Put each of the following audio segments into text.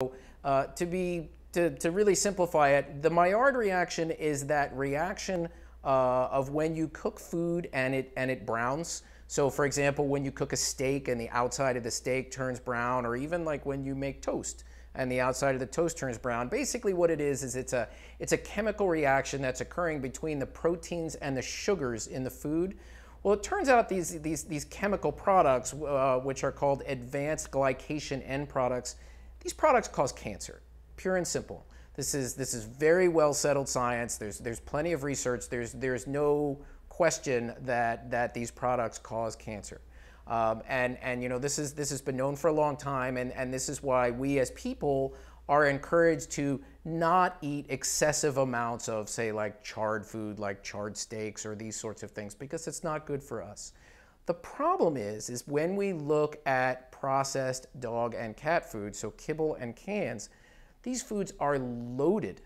To really simplify it, the Maillard reaction is that reaction of when you cook food and it browns. So for example, when you cook a steak and the outside of the steak turns brown, or even like when you make toast and the outside of the toast turns brown. Basically what it is it's a chemical reaction that's occurring between the proteins and the sugars in the food. Well, it turns out these chemical products, which are called advanced glycation end products, these products cause cancer, pure and simple. This is very well settled science. There's plenty of research. There's no question that these products cause cancer. And you know, this has been known for a long time, and this is why we as people are encouraged to not eat excessive amounts of, say, like charred food, like charred steaks or these sorts of things, because it's not good for us. The problem is when we look at processed dog and cat food, so kibble and cans, these foods are loaded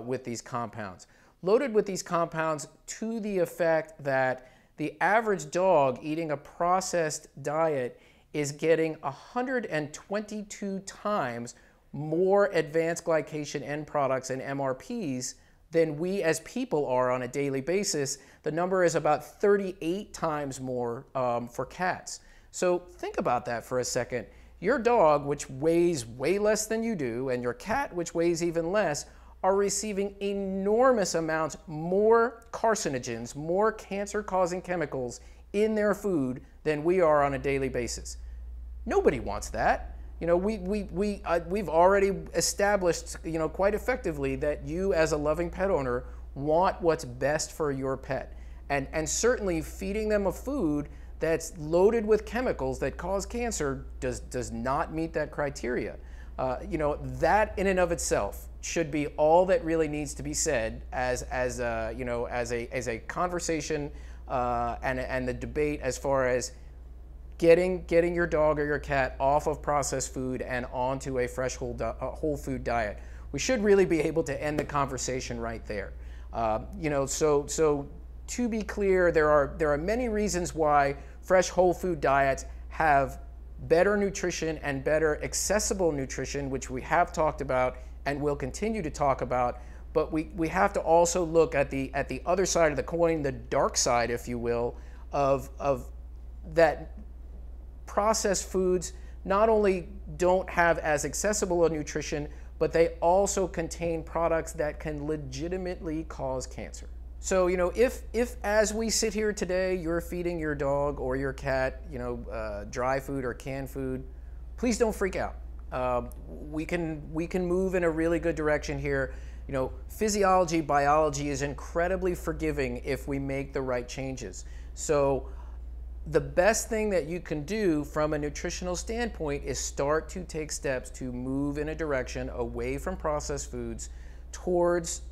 with these compounds. Loaded with these compounds to the effect that the average dog eating a processed diet is getting 122 times more advanced glycation end products and MRPs than we as people are on a daily basis. The number is about 38 times more for cats. So think about that for a second. Your dog, which weighs way less than you do, and your cat, which weighs even less, are receiving enormous amounts more carcinogens, more cancer-causing chemicals in their food than we are on a daily basis. Nobody wants that. You know, we've already established, you know, quite effectively that you as a loving pet owner want what's best for your pet. And certainly feeding them a food that's loaded with chemicals that cause cancer does not meet that criteria. You know, that in and of itself should be all that really needs to be said as a conversation and the debate as far as getting your dog or your cat off of processed food and onto a fresh whole food diet. We should really be able to end the conversation right there. You know, so to be clear, there are many reasons why fresh whole food diets have better nutrition and better accessible nutrition, which we have talked about and will continue to talk about. But we have to also look at the other side of the coin, the dark side, if you will, of that processed foods not only don't have as accessible a nutrition, but they also contain products that can legitimately cause cancer. So, you know, if as we sit here today, you're feeding your dog or your cat, you know, dry food or canned food, please don't freak out. We can move in a really good direction here. You know, physiology, biology is incredibly forgiving if we make the right changes. So the best thing that you can do from a nutritional standpoint is start to take steps to move in a direction away from processed foods towards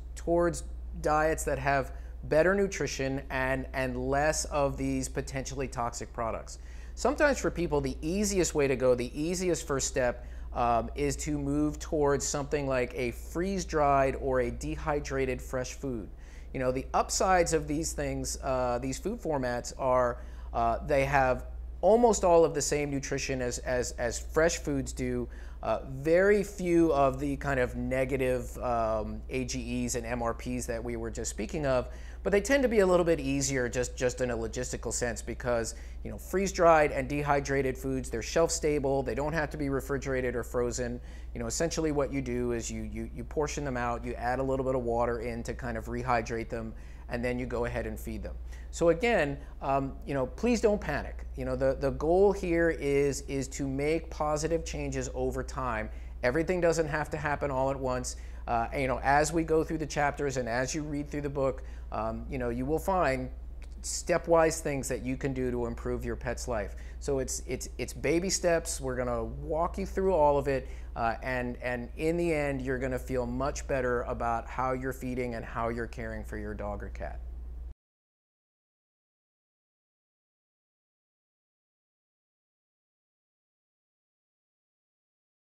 diets that have better nutrition and less of these potentially toxic products. Sometimes for people, the easiest way to go, the easiest first step is to move towards something like a freeze-dried or a dehydrated fresh food. You know, the upsides of these things, these food formats are they have almost all of the same nutrition as fresh foods do. Very few of the kind of negative AGEs and MRPs that we were just speaking of, but they tend to be a little bit easier just in a logistical sense because, you know, freeze-dried and dehydrated foods, they're shelf-stable, they don't have to be refrigerated or frozen. You know, essentially what you do is you portion them out, you add a little bit of water in to kind of rehydrate them, and then you go ahead and feed them. So again, you know, please don't panic. You know, the goal here is to make positive changes over time. Everything doesn't have to happen all at once. You know, as we go through the chapters and as you read through the book, you know, you will find stepwise things that you can do to improve your pet's life. So it's baby steps. We're gonna walk you through all of it, and in the end, you're gonna feel much better about how you're feeding and how you're caring for your dog or cat.